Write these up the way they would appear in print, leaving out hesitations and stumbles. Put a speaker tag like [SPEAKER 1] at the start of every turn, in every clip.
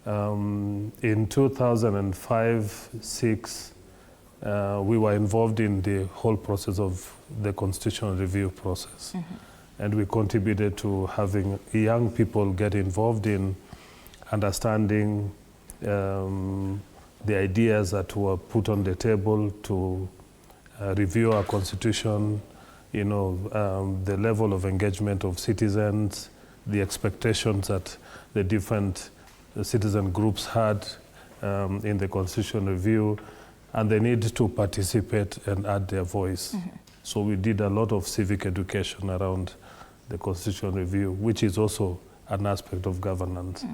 [SPEAKER 1] In 2005-06, we were involved in the whole process of the constitutional review process. And we contributed to having young people get involved in understanding the ideas that were put on the table to review our constitution, the level of engagement of citizens, the expectations that the different citizen groups had in the constitution review, and they need to participate and add their voice. So we did a lot of civic education around the constitutional review, which is also an aspect of governance.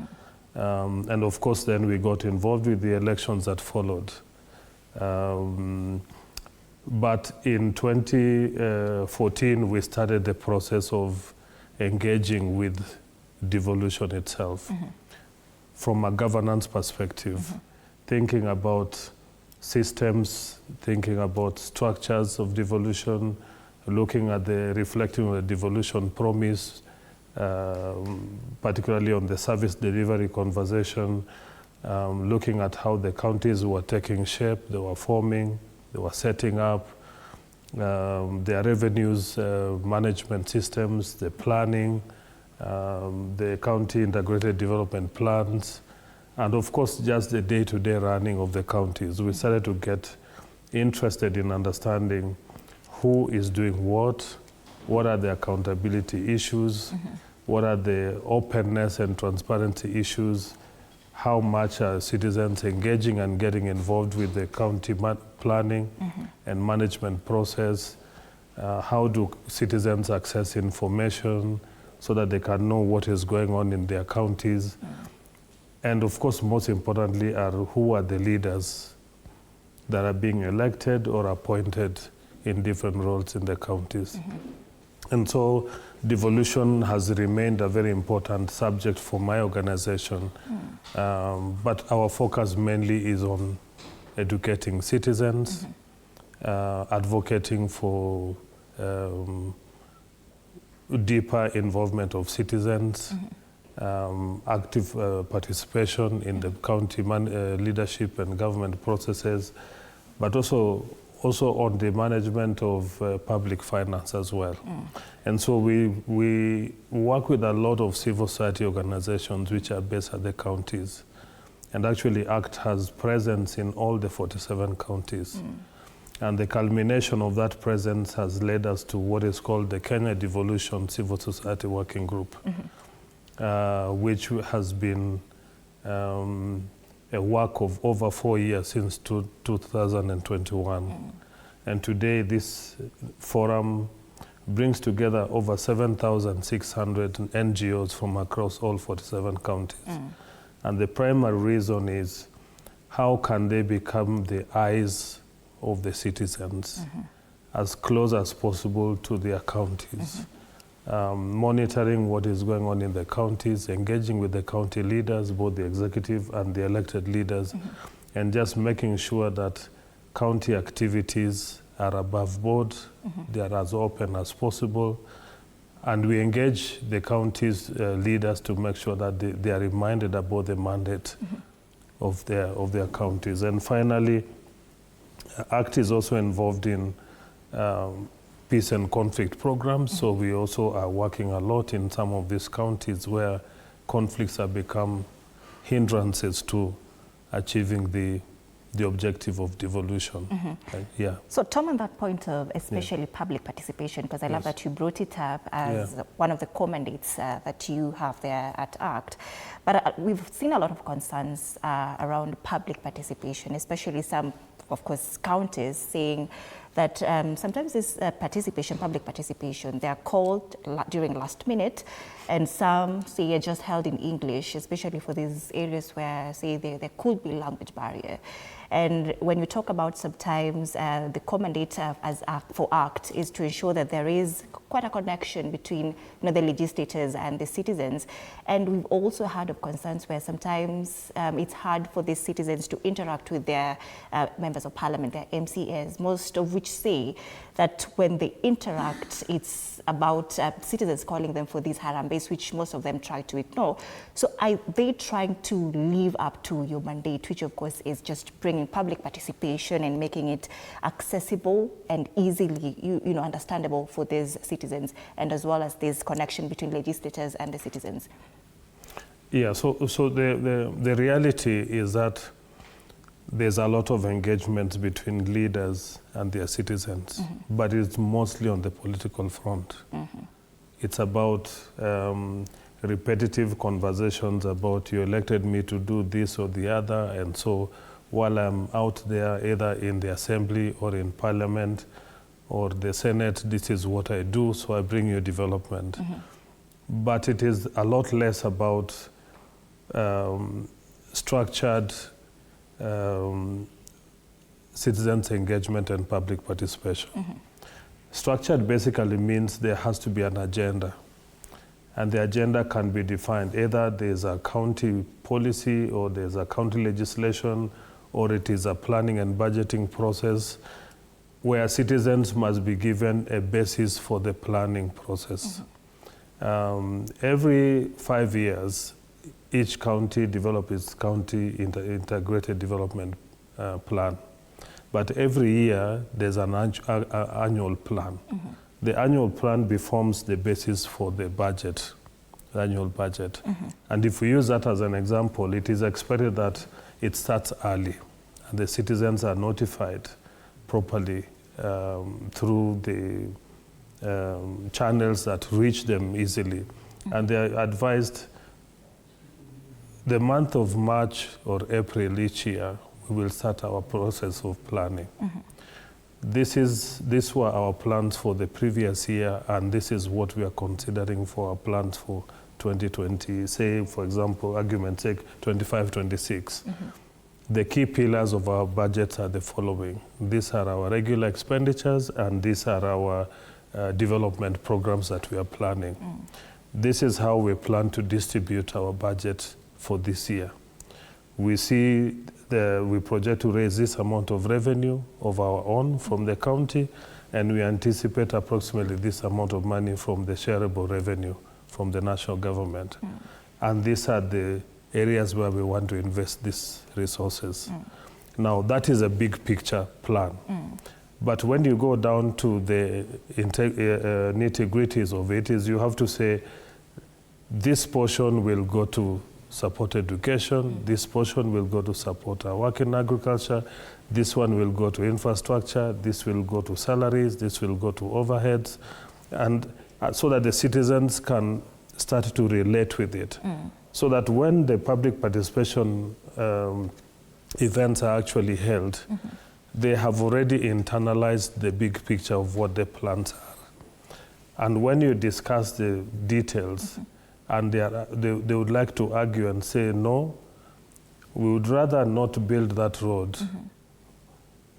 [SPEAKER 1] And of course, then we got involved with the elections that followed. But in 2014, we started the process of engaging with devolution itself from a governance perspective, thinking about systems, thinking about structures of devolution, looking at reflecting on the devolution promise, particularly on the service delivery conversation, looking at how the counties were taking shape, they were forming, they were setting up, their revenues, management systems, the planning, the county integrated development plans, and of course just the day-to-day running of the counties. We started to get interested in understanding who is doing what are the accountability issues, what are the openness and transparency issues, how much are citizens engaging and getting involved with the county planning and management process, how do citizens access information so that they can know what is going on in their counties, and of course most importantly who are the leaders that are being elected or appointed in different roles in the counties. And so devolution has remained a very important subject for my organization, but our focus mainly is on educating citizens, advocating for deeper involvement of citizens, active participation in the county leadership and government processes, but also on the management of public finance as well. And so we work with a lot of civil society organizations which are based at the counties. And actually ACT has presence in all the 47 counties. And the culmination of that presence has led us to what is called the Kenya Devolution Civil Society Working Group, which has been a work of over 4 years since 2021. And today this forum brings together over 7,600 NGOs from across all 47 counties. And the primary reason is how can they become the eyes of the citizens as close as possible to their counties. Monitoring what is going on in the counties, engaging with the county leaders, both the executive and the elected leaders, and just making sure that county activities are above board, they are as open as possible, and we engage the county's leaders to make sure that they are reminded about the mandate of their counties. And finally, ACT is also involved in peace and conflict programs, so we also are working a lot in some of these counties where conflicts have become hindrances to achieving the objective of devolution. Yeah.
[SPEAKER 2] So Tom, on that point of especially public participation, because I love that you brought it up as one of the core mandates that you have there at ACT, but we've seen a lot of concerns around public participation, especially some, of course, counties saying that sometimes this public participation, they are called during last minute, and some say are just held in English, especially for these areas where, say, there could be language barrier. And when you talk about sometimes the core mandate for ACT is to ensure that there is quite a connection between the legislators and the citizens. And we've also heard of concerns where sometimes it's hard for the citizens to interact with their members of parliament, their MCAs, most of which which say that when they interact, it's about citizens calling them for these harambes, which most of them try to ignore. So are they trying to live up to your mandate, which of course is just bringing public participation and making it accessible and easily understandable for these citizens, and as well as this connection between legislators and the citizens?
[SPEAKER 1] Yeah, so the reality is that there's a lot of engagement between leaders and their citizens, but it's mostly on the political front. It's about repetitive conversations about you elected me to do this or the other, and so while I'm out there either in the assembly or in parliament or the Senate, this is what I do, so I bring you development. But it is a lot less about structured citizens' engagement and public participation. Structured basically means there has to be an agenda, and the agenda can be defined. Either there's a county policy, or there's a county legislation, or it is a planning and budgeting process where citizens must be given a basis for the planning process. Every 5 years, each county develops its county integrated development plan. But every year, there's an annual plan. The annual plan becomes the basis for the budget, the annual budget. And if we use that as an example, it is expected that it starts early, and the citizens are notified properly through the channels that reach them easily. And they are advised the month of March or April each year, we will start our process of planning. These were our plans for the previous year, and this is what we are considering for our plans for 2020. Say, for example, argument's sake, 25-26. The key pillars of our budgets are the following. These are our regular expenditures, and these are our development programs that we are planning. This is how we plan to distribute our budget for this year. We project to raise this amount of revenue of our own from the county, and we anticipate approximately this amount of money from the shareable revenue from the national government. And these are the areas where we want to invest these resources. Now, that is a big picture plan. But when you go down to the nitty-gritties of it, is you have to say, this portion will go to support education, this portion will go to support our work in agriculture, this one will go to infrastructure, this will go to salaries, this will go to overheads, and so that the citizens can start to relate with it. So that when the public participation events are actually held, they have already internalized the big picture of what the plans are. And when you discuss the details, and they would like to argue and say, no, we would rather not build that road.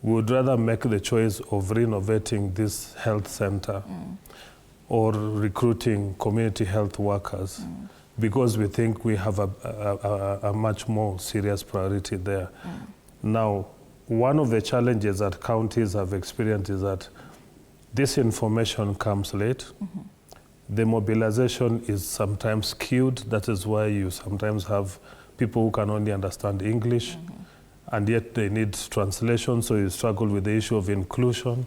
[SPEAKER 1] We would rather make the choice of renovating this health center or recruiting community health workers because we think we have a much more serious priority there. Now, one of the challenges that counties have experienced is that this information comes late. The mobilization is sometimes skewed. That is why you sometimes have people who can only understand English, and yet they need translation, so you struggle with the issue of inclusion.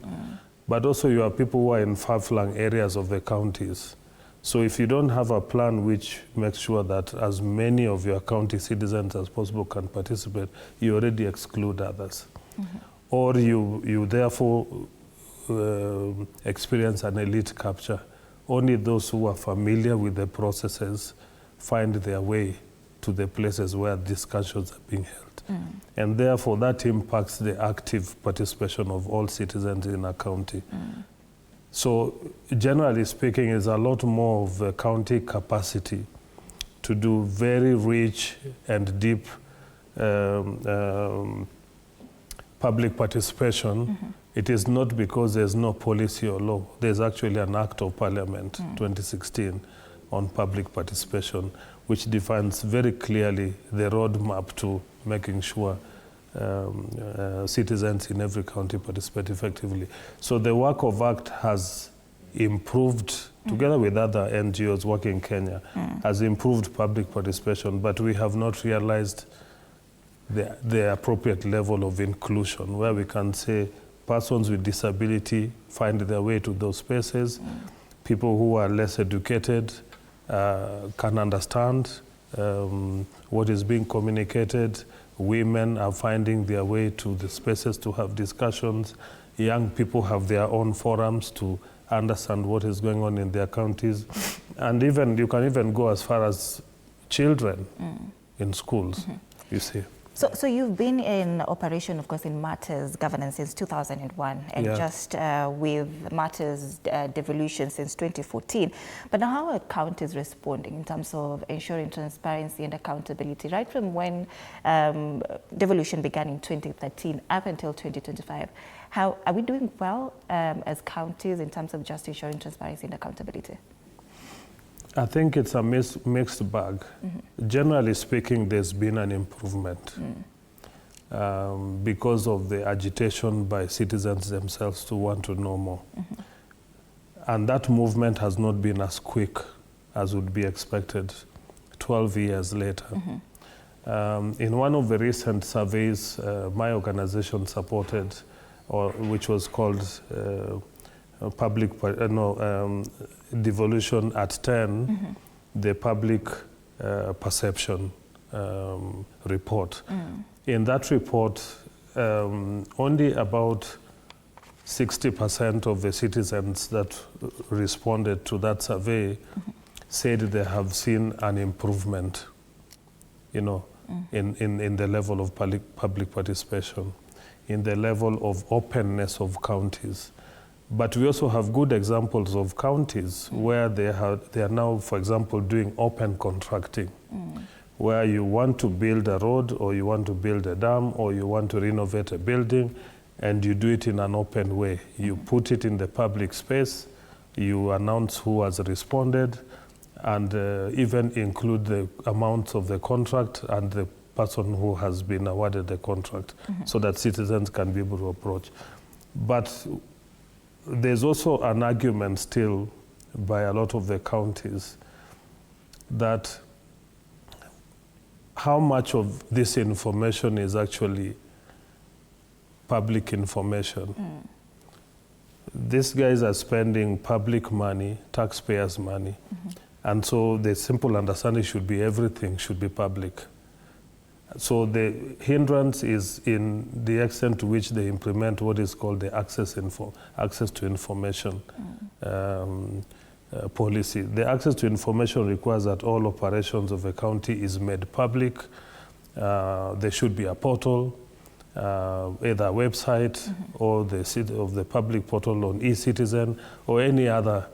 [SPEAKER 1] But also you have people who are in far-flung areas of the counties. So if you don't have a plan which makes sure that as many of your county citizens as possible can participate, you already exclude others. Or you therefore experience an elite capture. Only those who are familiar with the processes find their way to the places where discussions are being held. And therefore that impacts the active participation of all citizens in a county. So generally speaking, it's a lot more of a county capacity to do very rich and deep public participation. It is not because there's no policy or law. There's actually an Act of Parliament, 2016, on public participation, which defines very clearly the roadmap to making sure citizens in every county participate effectively. So the work of ACT has improved, together with other NGOs working in Kenya, has improved public participation, but we have not realized the appropriate level of inclusion, where we can say persons with disability find their way to those spaces, people who are less educated can understand what is being communicated, women are finding their way to the spaces to have discussions, young people have their own forums to understand what is going on in their counties, and even you can even go as far as children in schools, you see.
[SPEAKER 2] So you've been in operation, of course, in Matters governance since 2001, and just with Matters devolution since 2014. But now how are counties responding in terms of ensuring transparency and accountability, right from when devolution began in 2013 up until 2025? How are we doing well as counties in terms of just ensuring transparency and accountability?
[SPEAKER 1] I think it's a mixed bag. Generally speaking, there's been an improvement because of the agitation by citizens themselves to want to know more. And that movement has not been as quick as would be expected 12 years later. In one of the recent surveys my organization supported, which was called devolution at 10, the public perception report. In that report, only about 60% of the citizens that responded to that survey said they have seen an improvement, in the level of public participation, in the level of openness of counties. But we also have good examples of counties where they are now, for example, doing open contracting, where you want to build a road, or you want to build a dam, or you want to renovate a building, and you do it in an open way. You put it in the public space, you announce who has responded, and even include the amounts of the contract and the person who has been awarded the contract, so that citizens can be able to approach. But there's also an argument still by a lot of the counties that how much of this information is actually public information. These guys are spending public money, taxpayers' money, and so the simple understanding should be everything should be public. So the hindrance is in the extent to which they implement what is called the access to information policy. The access to information requires that all operations of a county is made public. There should be a portal, either a website or the public portal on eCitizen, or any other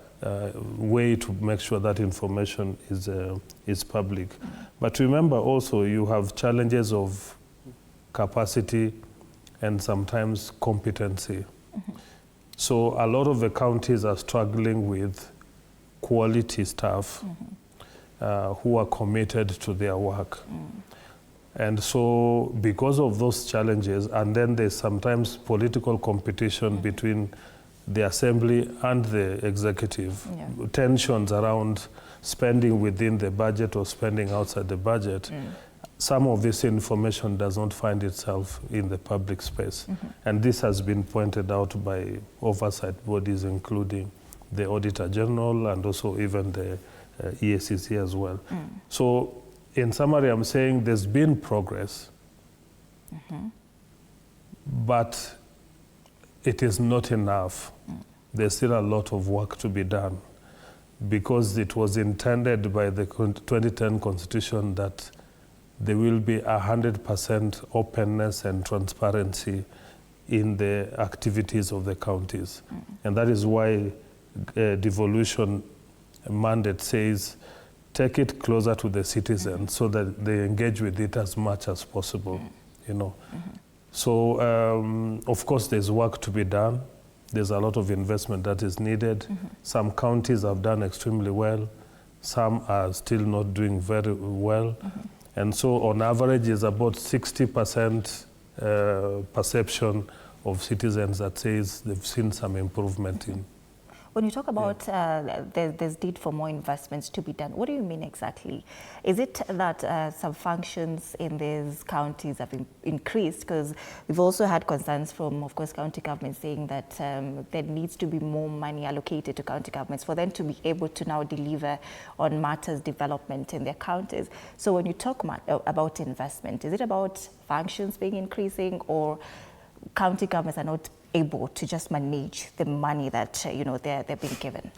[SPEAKER 1] way to make sure that information is public. But remember also, you have challenges of capacity and sometimes competency. So a lot of the counties are struggling with quality staff who are committed to their work. And so because of those challenges, and then there's sometimes political competition between the assembly and the executive, tensions around spending within the budget or spending outside the budget, some of this information does not find itself in the public space. And this has been pointed out by oversight bodies, including the Auditor General and also even the EACC as well. So in summary, I'm saying there's been progress, but it is not enough. There's still a lot of work to be done, because it was intended by the 2010 Constitution that there will be 100% openness and transparency in the activities of the counties. And that is why devolution mandate says, take it closer to the citizens so that they engage with it as much as possible, So, of course, there's work to be done. There's a lot of investment that is needed. Some counties have done extremely well. Some are still not doing very well. And so, on average, it's about 60% perception of citizens that says they've seen some improvement in.
[SPEAKER 2] When you talk about there's need for more investments to be done, what do you mean exactly? Is it that some functions in these counties have increased? Because we've also had concerns from, of course, county governments saying that there needs to be more money allocated to county governments for them to be able to now deliver on matters development in their counties. So when you talk about investment, is it about functions being increasing, or county governments are not able to just manage the money that they're being given?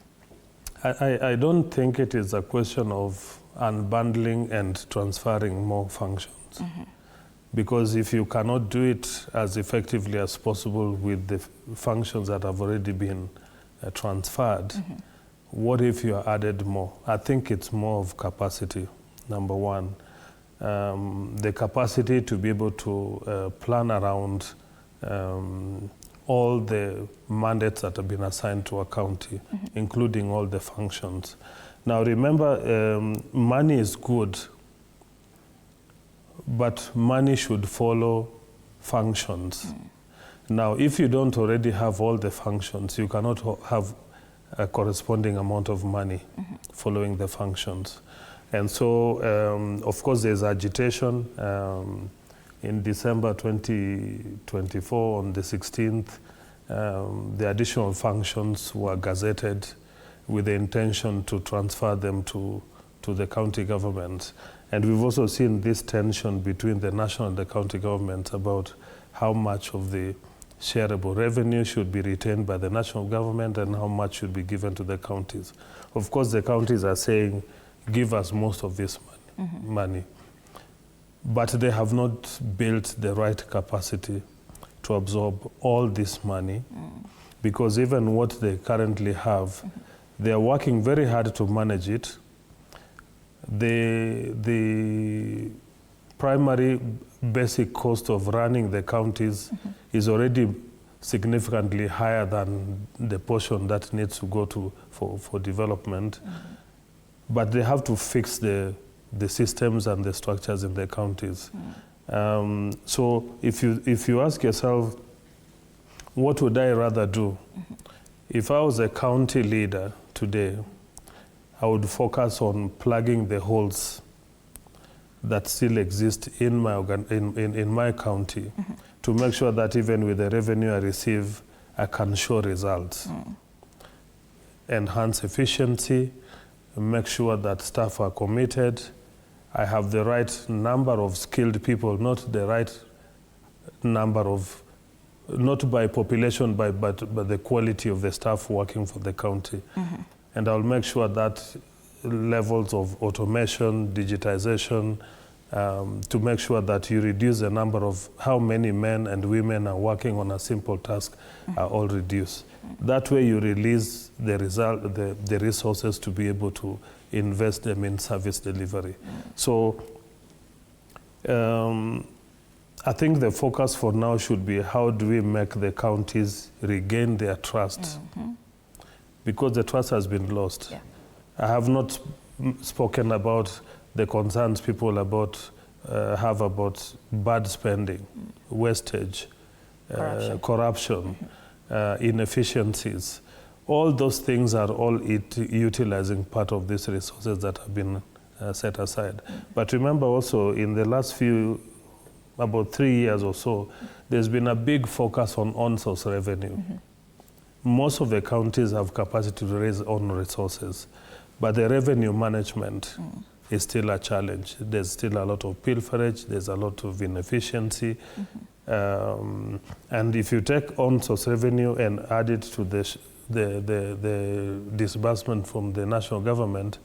[SPEAKER 1] I don't think it is a question of unbundling and transferring more functions. Because if you cannot do it as effectively as possible with the functions that have already been transferred, what if you added more? I think it's more of capacity, number one. The capacity to be able to plan around all the mandates that have been assigned to a county, including all the functions. Now remember, money is good, but money should follow functions. Now, if you don't already have all the functions, you cannot have a corresponding amount of money following the functions. And so, of course, there's agitation. In December 2024, on the 16th, the additional functions were gazetted with the intention to transfer them to the county governments. And we've also seen this tension between the national and the county governments about how much of the shareable revenue should be retained by the national government and how much should be given to the counties. Of course, the counties are saying, give us most of this money. But they have not built the right capacity to absorb all this money, because even what they currently have, they are working very hard to manage it. The primary basic cost of running the counties is already significantly higher than the portion that needs to go to for development. But they have to fix the systems and the structures in the counties. So if you ask yourself, what would I rather do? If I was a county leader today, I would focus on plugging the holes that still exist in my county to make sure that even with the revenue I receive, I can show results. Enhance efficiency, make sure that staff are committed, I have the right number of skilled people, not the right number of, not by population, but the quality of the staff working for the county. And I'll make sure that levels of automation, digitization, to make sure that you reduce the number of how many men and women are working on a simple task are all reduced. That way you release the resources to be able to invest them in service delivery. So I think the focus for now should be how do we make the counties regain their trust, because the trust has been lost. I have not spoken about the concerns people have about bad spending, wastage, corruption, inefficiencies. All those things are all utilizing part of these resources that have been set aside. But remember also, in the last about 3 years or so, there's been a big focus on on-source revenue. Most of the counties have capacity to raise own resources, but the revenue management is still a challenge. There's still a lot of pilferage, there's a lot of inefficiency. And if you take on-source revenue and add it to the disbursement from the national government,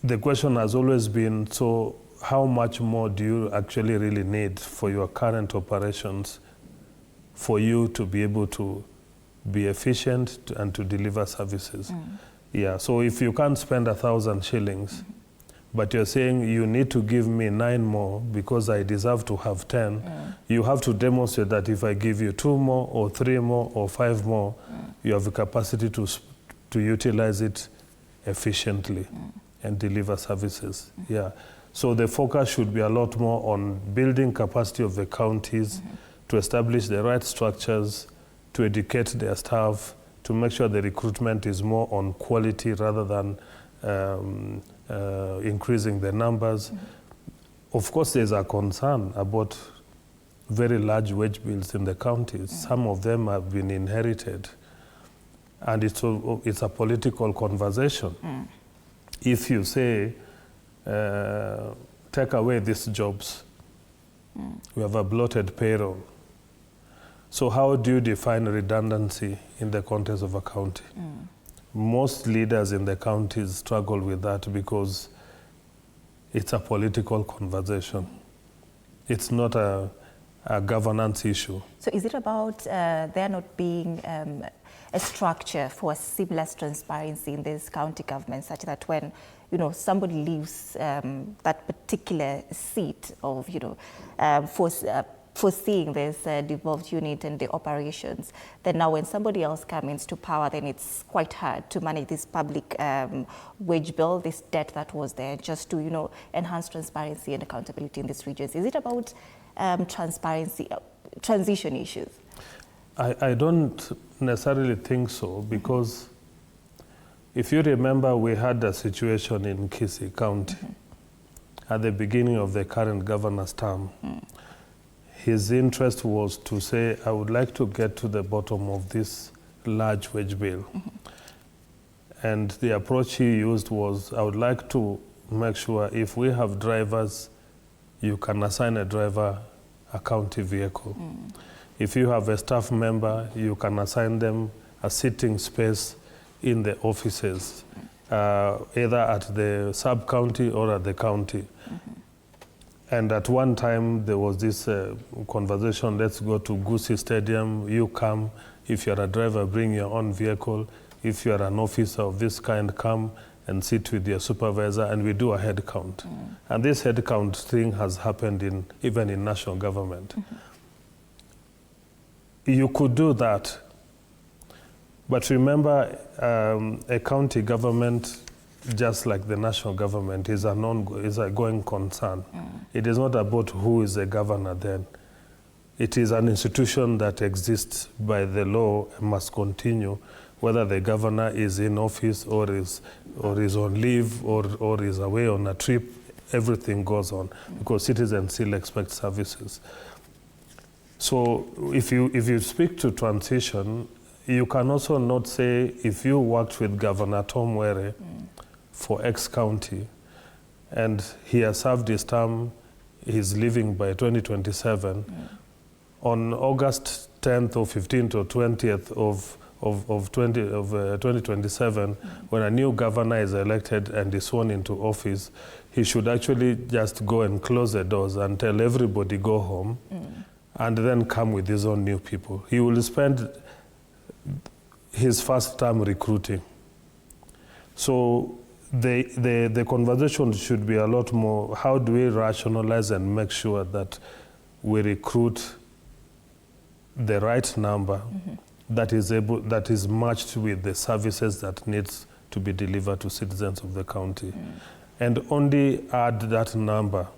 [SPEAKER 1] the question has always been, so how much more do you actually really need for your current operations for you to be able to be efficient and to deliver services? Yeah, so if you can't spend 1,000 shillings, but you're saying you need to give me 9 more because I deserve to have 10, you have to demonstrate that if I give you 2 more or 3 more or 5 more, you have the capacity to utilize it efficiently and deliver services. Yeah. So the focus should be a lot more on building capacity of the counties to establish the right structures, to educate their staff, to make sure the recruitment is more on quality rather than increasing the numbers. Of course, there's a concern about very large wage bills in the counties. Some of them have been inherited, and it's a political conversation. If you say, take away these jobs, we have a bloated payroll. So how do you define redundancy in the context of a county? Most leaders in the counties struggle with that because it's a political conversation. It's not a governance issue.
[SPEAKER 2] So is it about there not being a structure for seamless transparency in this county government, such that when somebody leaves that particular seat of foreseeing this devolved unit and the operations, then now when somebody else comes into power, then it's quite hard to manage this public wage bill, this debt that was there, just to enhance transparency and accountability in these regions. Is it about transparency, transition issues?
[SPEAKER 1] I don't necessarily think so, because if you remember, we had a situation in Kisii County at the beginning of the current governor's term. His interest was to say, I would like to get to the bottom of this large wage bill. And the approach he used was, I would like to make sure if we have drivers, you can assign a driver a county vehicle. If you have a staff member, you can assign them a sitting space in the offices, either at the sub-county or at the county. And at one time, there was this conversation, let's go to Gusii Stadium, you come. If you're a driver, bring your own vehicle. If you're an officer of this kind, come and sit with your supervisor, and we do a head count. And this head count thing has happened even in national government. You could do that, but remember, a county government, just like the national government, is a going concern. It is not about who is the governor then. It is an institution that exists by the law and must continue, whether the governor is in office or is on leave or is away on a trip. Everything goes on because citizens still expect services. So if you speak to transition, you can also not say, if you worked with Governor Tom Were for X county and he has served his term, he's leaving by 2027, on August 10th or 15th or 20th of 2027, when a new governor is elected and is sworn into office, he should actually just go and close the doors and tell everybody go home, and then come with his own new people. He will spend his first term recruiting. So the conversation should be a lot more, how do we rationalize and make sure that we recruit the right number that is matched with the services that needs to be delivered to citizens of the county. And only add that number,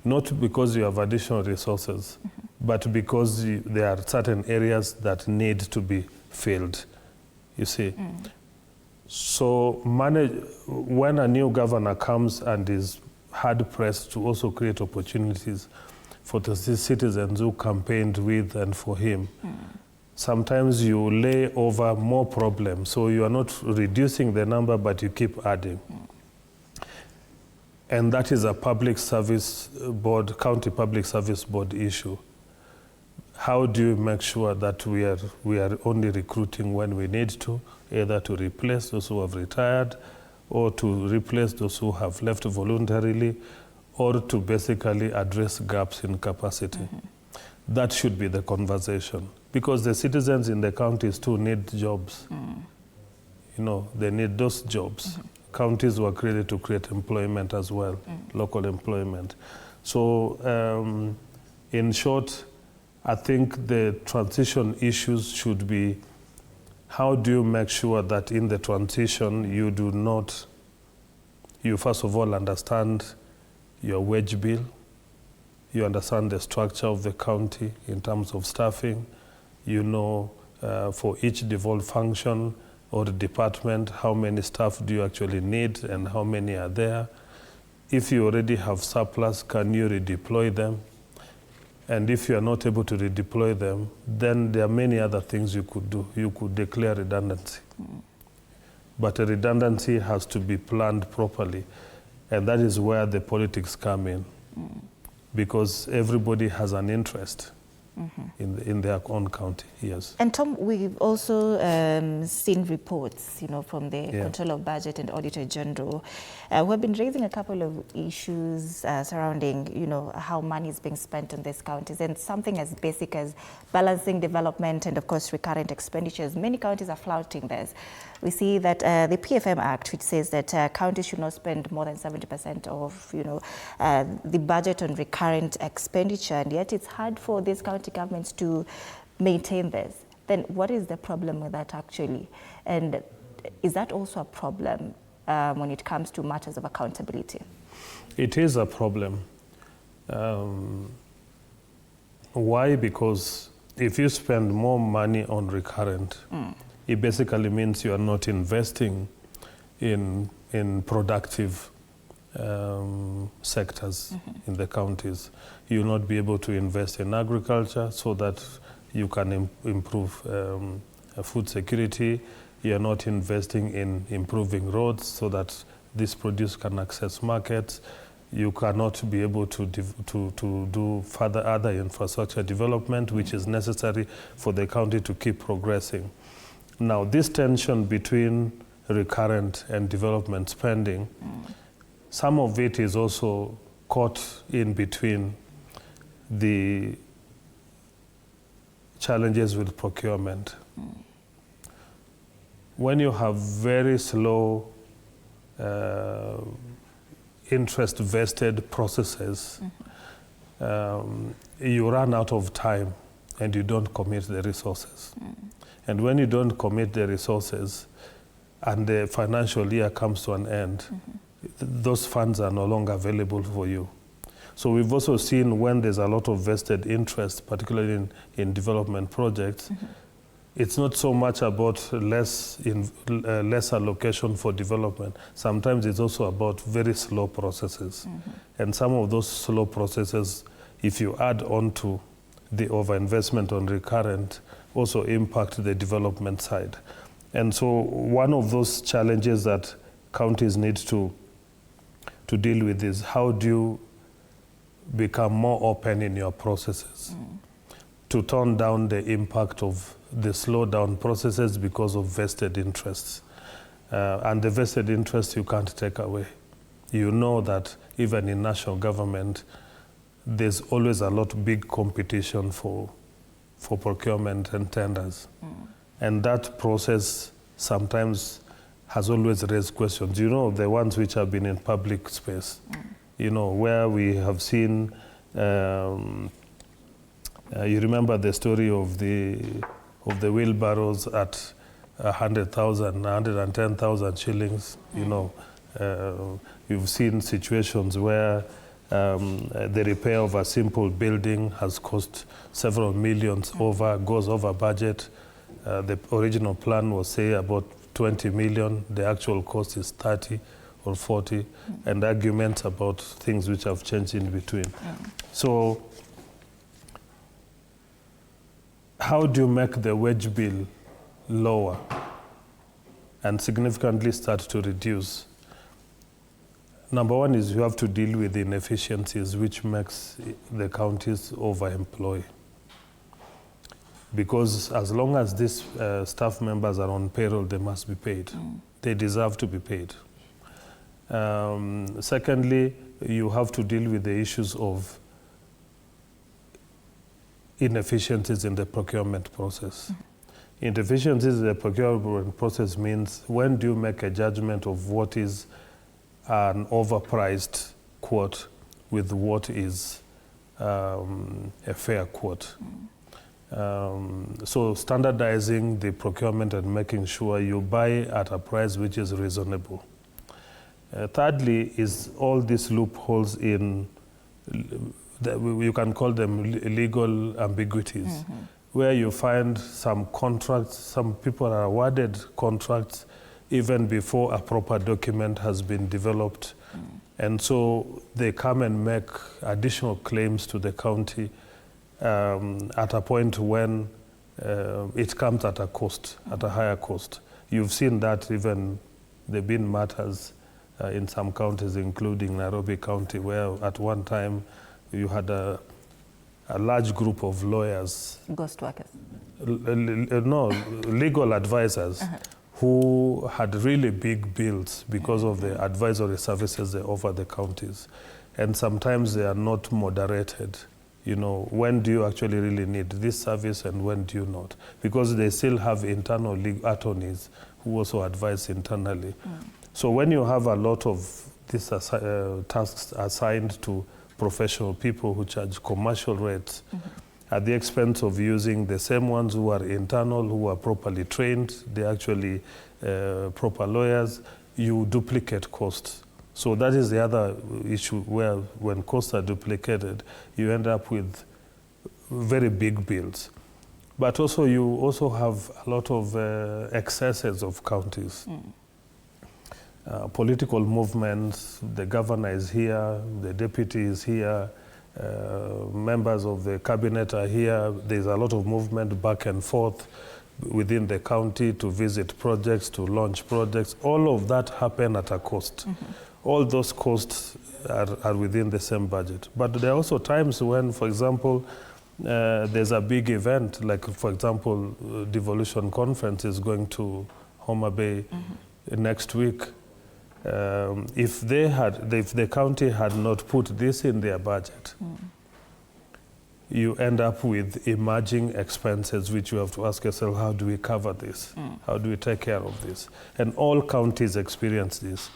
[SPEAKER 1] not because you have additional resources, but because there are certain areas that need to be filled, you see. So when a new governor comes and is hard-pressed to also create opportunities for the citizens who campaigned with and for him, sometimes you lay over more problems. So you are not reducing the number, but you keep adding. And that is a public service board, county public service board issue. How do you make sure that we are only recruiting when we need to, either to replace those who have retired or to replace those who have left voluntarily, or to basically address gaps in capacity? That should be the conversation, because the citizens in the counties too need jobs. They need those jobs. Counties were created to create employment as well, local employment. So in short, I think the transition issues should be, how do you make sure that in the transition you first of all understand your wage bill, you understand the structure of the county in terms of staffing, you know for each devolved function or department, how many staff do you actually need and how many are there. If you already have surplus, can you redeploy them? And if you are not able to redeploy them, then there are many other things you could do. You could declare redundancy. But a redundancy has to be planned properly. And that is where the politics come in. Because everybody has an interest in their own county, yes.
[SPEAKER 2] And Tom, we've also seen reports, from the Controller of Budget and Auditor General, who have been raising a couple of issues surrounding, how money is being spent on these counties, and something as basic as balancing development and, of course, recurrent expenditures. Many counties are flouting this. We see that the PFM Act, which says that counties should not spend more than 70% of, the budget on recurrent expenditure, and yet it's hard for these county governments to maintain this. Then what is the problem with that actually? And is that also a problem when it comes to matters of accountability?
[SPEAKER 1] It is a problem. Why? Because if you spend more money on recurrent, it basically means you are not investing in productive sectors in the counties. You will not be able to invest in agriculture so that you can improve food security. You are not investing in improving roads so that this produce can access markets. You cannot be able to do further other infrastructure development, which is necessary for the county to keep progressing. Now, this tension between recurrent and development spending, some of it is also caught in between the challenges with procurement. When you have very slow interest vested processes, you run out of time and you don't commit the resources. And when you don't commit the resources and the financial year comes to an end, those funds are no longer available for you. So we've also seen when there's a lot of vested interest, particularly in development projects, it's not so much about less allocation for development. Sometimes it's also about very slow processes. And some of those slow processes, if you add on to the overinvestment on recurrent, also impact the development side. And so one of those challenges that counties need to deal with is how do you become more open in your processes to tone down the impact of the slowdown processes because of vested interests. And the vested interests you can't take away. You know that even in national government, there's always a lot of big competition for procurement and tenders. And that process sometimes has always raised questions. The ones which have been in public space, where we have seen, you remember the story of the wheelbarrows at 100,000, 110,000 shillings, you've seen situations where the repair of a simple building has cost several millions goes over budget. The original plan was, say, about 20 million. The actual cost is 30 or 40, and arguments about things which have changed in between. So how do you make the wage bill lower and significantly start to reduce? Number one is you have to deal with inefficiencies, which makes the counties overemploy. Because as long as these staff members are on payroll, they must be paid. They deserve to be paid. Secondly, you have to deal with the issues of inefficiencies in the procurement process. Inefficiencies in the procurement process means when do you make a judgment of what is an overpriced quote with what is a fair quote. So standardizing the procurement and making sure you buy at a price which is reasonable. Thirdly is all these loopholes in, you can call them legal ambiguities, where you find some contracts, some people are awarded contracts even before a proper document has been developed. And so they come and make additional claims to the county at a point when it comes at a cost, at a higher cost. You've seen that even there have been matters in some counties, including Nairobi County, where at one time you had a large group of lawyers. Ghost workers? No, legal advisors who had really big bills because of the advisory services they offer the counties. And sometimes they are not moderated. You know, when do you actually really need this service and when do you not? Because they still have internal legal attorneys who also advise internally. So when you have a lot of these tasks assigned to professional people who charge commercial rates at the expense of using the same ones who are internal, who are properly trained, they're actually proper lawyers, you duplicate costs. So that is the other issue, where when costs are duplicated, you end up with very big bills. But also you also have a lot of excesses of counties. Political movements, the governor is here, the deputy is here, members of the cabinet are here. There's a lot of movement back and forth within the county to visit projects, to launch projects. All of that happen at a cost. All those costs are within the same budget. But there are also times when, for example, there's a big event, like, for example, Devolution Conference is going to Homa Bay next week. If the county had not put this in their budget, you end up with emerging expenses, which you have to ask yourself, how do we cover this? How do we take care of this? And all counties experience this.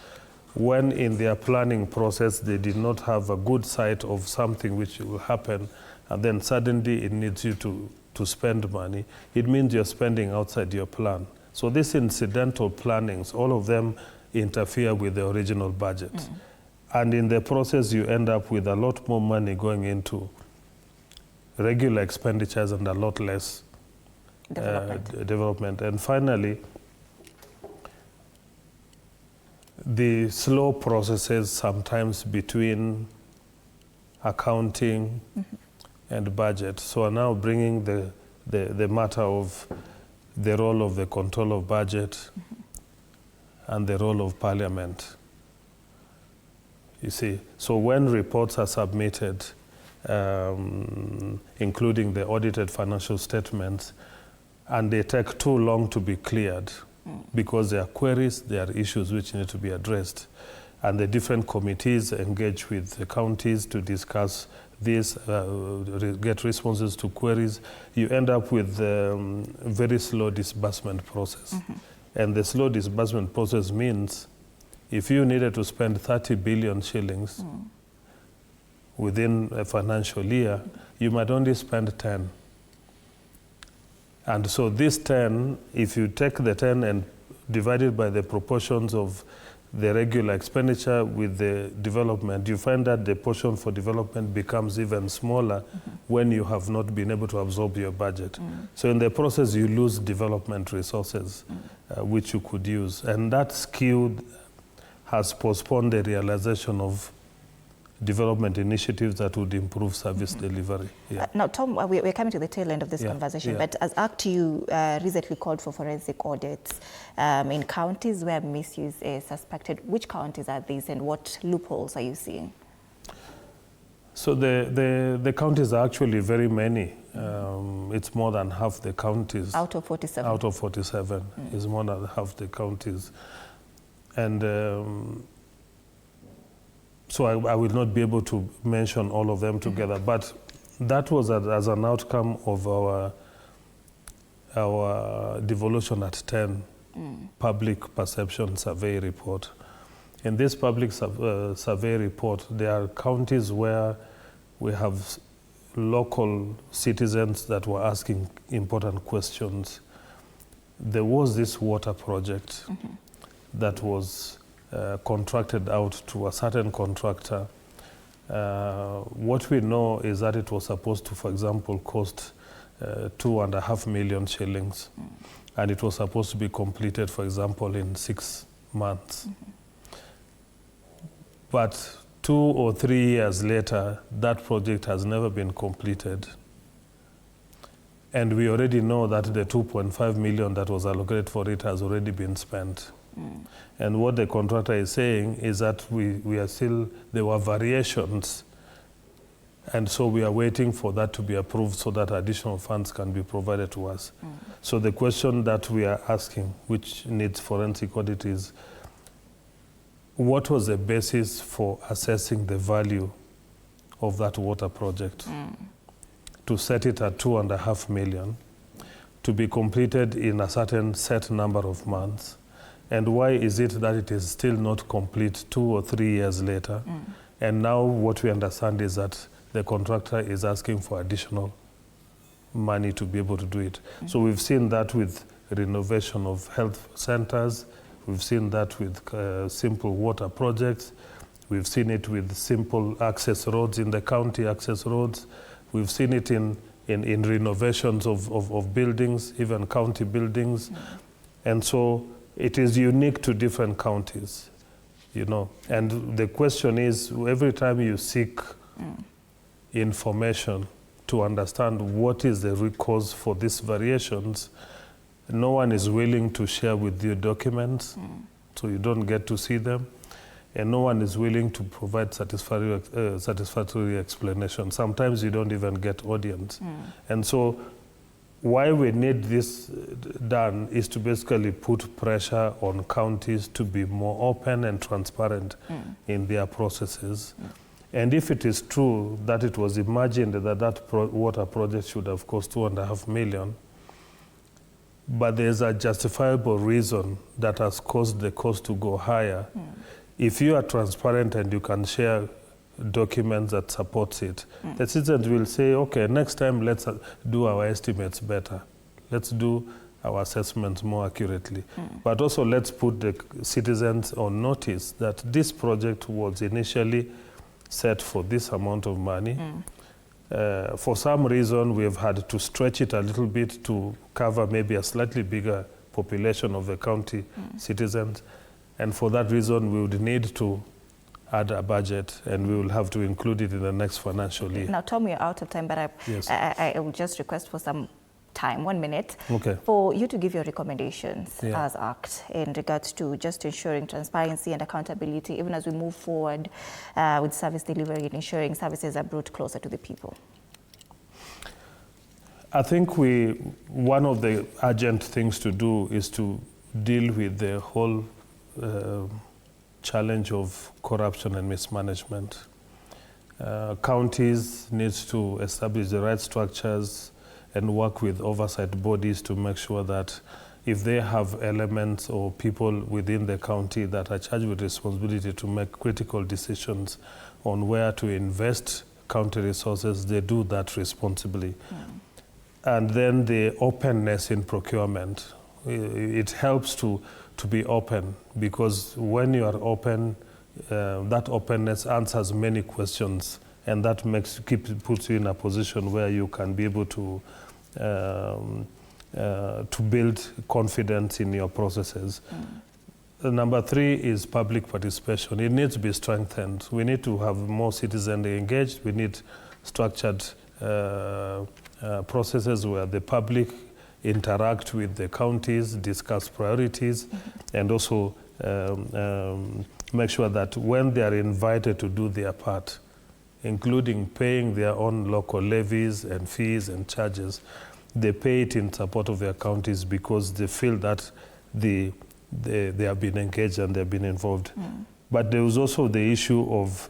[SPEAKER 1] When in their planning process, they did not have a good sight of something which will happen, and then suddenly it needs you to spend money, it means you're spending outside your plan. So these incidental plannings, all of them interfere with the original budget. And in the process, you end up with a lot more money going into regular expenditures and a lot less development. And finally, the slow processes sometimes between accounting and budget. So are now bringing the matter of the role of the control of budget and the role of parliament. You see, so when reports are submitted, including the audited financial statements, and they take too long to be cleared, because there are queries, there are issues which need to be addressed. And the different committees engage with the counties to discuss this, get responses to queries. You end up with a very slow disbursement process. And the slow disbursement process means if you needed to spend 30 billion shillings within a financial year, you might only spend 10. And so this 10, if you take the 10 and divide it by the proportions of the regular expenditure with the development, you find that the portion for development becomes even smaller when you have not been able to absorb your budget. So in the process, you lose development resources, which you could use. And that skew has postponed the realization of development initiatives that would improve service delivery.
[SPEAKER 2] Now, Tom, we're coming to the tail end of this conversation, but as ACT, you recently called for forensic audits in counties where misuse is suspected. Which counties are these and what loopholes are you seeing?
[SPEAKER 1] So the counties are actually very many. It's more than half the counties.
[SPEAKER 2] Out of 47?
[SPEAKER 1] Out of 47 is more than half the counties. And so I will not be able to mention all of them together, but that was as an outcome of our devolution at 10 public perception survey report. In this public survey report, there are counties where we have local citizens that were asking important questions. There was this water project that was contracted out to a certain contractor. What we know is that it was supposed to, for example, cost 2.5 million shillings. And it was supposed to be completed, for example, in 6 months. But 2 or 3 years later, that project has never been completed. And we already know that the 2.5 million that was allocated for it has already been spent. And what the contractor is saying is that we are still, there were variations, and so we are waiting for that to be approved so that additional funds can be provided to us. So the question that we are asking, which needs forensic audit, is what was the basis for assessing the value of that water project? To set it at 2.5 million, to be completed in a certain set number of months. And why is it that it is still not complete 2 or 3 years later? And now what we understand is that the contractor is asking for additional money to be able to do it. So we've seen that with renovation of health centers. We've seen that with simple water projects. We've seen it with simple access roads in the county, access roads. We've seen it in renovations of buildings, even county buildings. And so it is unique to different counties, you know. And the question is, every time you seek information to understand what is the root cause for these variations, no one is willing to share with you documents, so you don't get to see them. And no one is willing to provide satisfactory explanation. Sometimes you don't even get audience. And so why we need this done is to basically put pressure on counties to be more open and transparent in their processes. And if it is true that it was imagined that water project should have cost 2.5 million, but there's a justifiable reason that has caused the cost to go higher, if you are transparent and you can share documents that supports it, the citizens will say, okay, next time let's do our estimates better. Let's do our assessments more accurately. But also let's put the citizens on notice that this project was initially set for this amount of money. For some reason, we've had to stretch it a little bit to cover maybe a slightly bigger population of the county citizens. And for that reason, we would need to add a budget, and we will have to include it in the next financial year.
[SPEAKER 2] Now, Tom, you're out of time, but I will just request for some time, 1 minute, for you to give your recommendations as ACT in regards to just ensuring transparency and accountability, even as we move forward with service delivery and ensuring services are brought closer to the people.
[SPEAKER 1] I think one of the urgent things to do is to deal with the whole challenge of corruption and mismanagement. Counties need to establish the right structures and work with oversight bodies to make sure that if they have elements or people within the county that are charged with responsibility to make critical decisions on where to invest county resources, they do that responsibly. And then the openness in procurement. It helps to be open, because when you are open, that openness answers many questions, and that puts you in a position where you can be able to build confidence in your processes. Number 3 is public participation. It needs to be strengthened. We need to have more citizens engaged. We need structured processes where the public interact with the counties, discuss priorities, and also make sure that when they are invited to do their part, including paying their own local levies and fees and charges, they pay it in support of their counties because they feel that they have been engaged and they've been involved. But there is also the issue of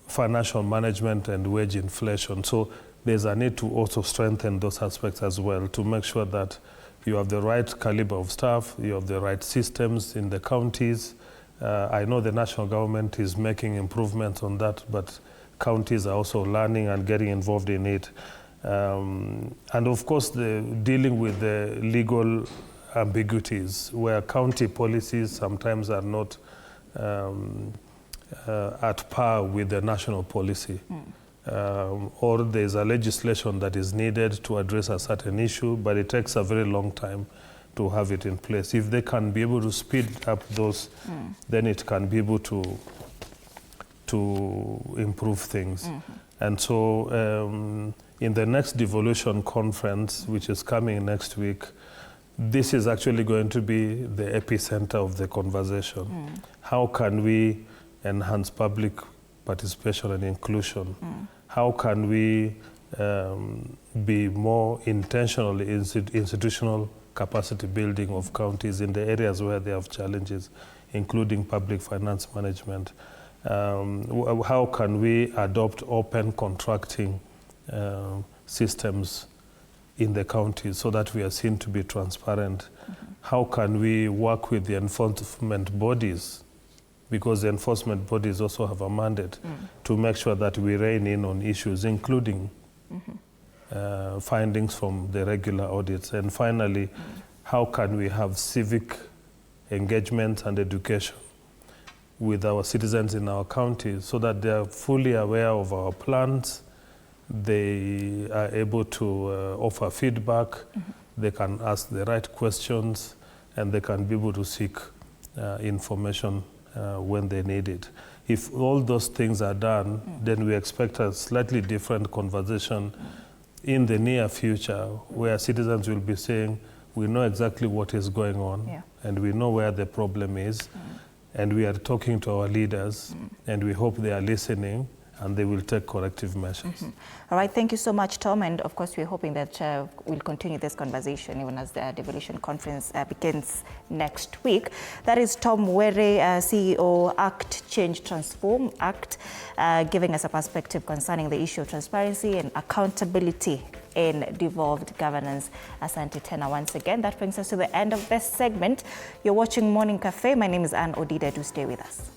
[SPEAKER 1] financial management and wage inflation. So there's a need to also strengthen those aspects as well, to make sure that you have the right caliber of staff, you have the right systems in the counties. I know the national government is making improvements on that, but counties are also learning and getting involved in it. And of course, dealing with the legal ambiguities where county policies sometimes are not at par with the national policy. Or there's a legislation that is needed to address a certain issue, but it takes a very long time to have it in place. If they can be able to speed up those, then it can be able to improve things. And so in the next devolution conference, which is coming next week, this is actually going to be the epicenter of the conversation. How can we enhance public participation and inclusion? How can we be more intentional in institutional capacity building of counties in the areas where they have challenges, including public finance management? How can we adopt open contracting systems in the counties so that we are seen to be transparent? How can we work with the enforcement bodies, because the enforcement bodies also have a mandate to make sure that we rein in on issues, including findings from the regular audits? And finally, how can we have civic engagement and education with our citizens in our counties so that they are fully aware of our plans, they are able to offer feedback, they can ask the right questions, and they can be able to seek information when they need it. If all those things are done, then we expect a slightly different conversation in the near future, where citizens will be saying, we know exactly what is going on, and we know where the problem is, and we are talking to our leaders, and we hope they are listening, and they will take corrective measures.
[SPEAKER 2] All right, thank you so much, Tom. And of course, we're hoping that we'll continue this conversation even as the devolution conference begins next week. That is Tom Were, CEO, ACT, Change Transform, ACT, giving us a perspective concerning the issue of transparency and accountability in devolved governance. Asante tena once again. That brings us to the end of this segment. You're watching Morning Cafe. My name is Anne Odida. Do stay with us.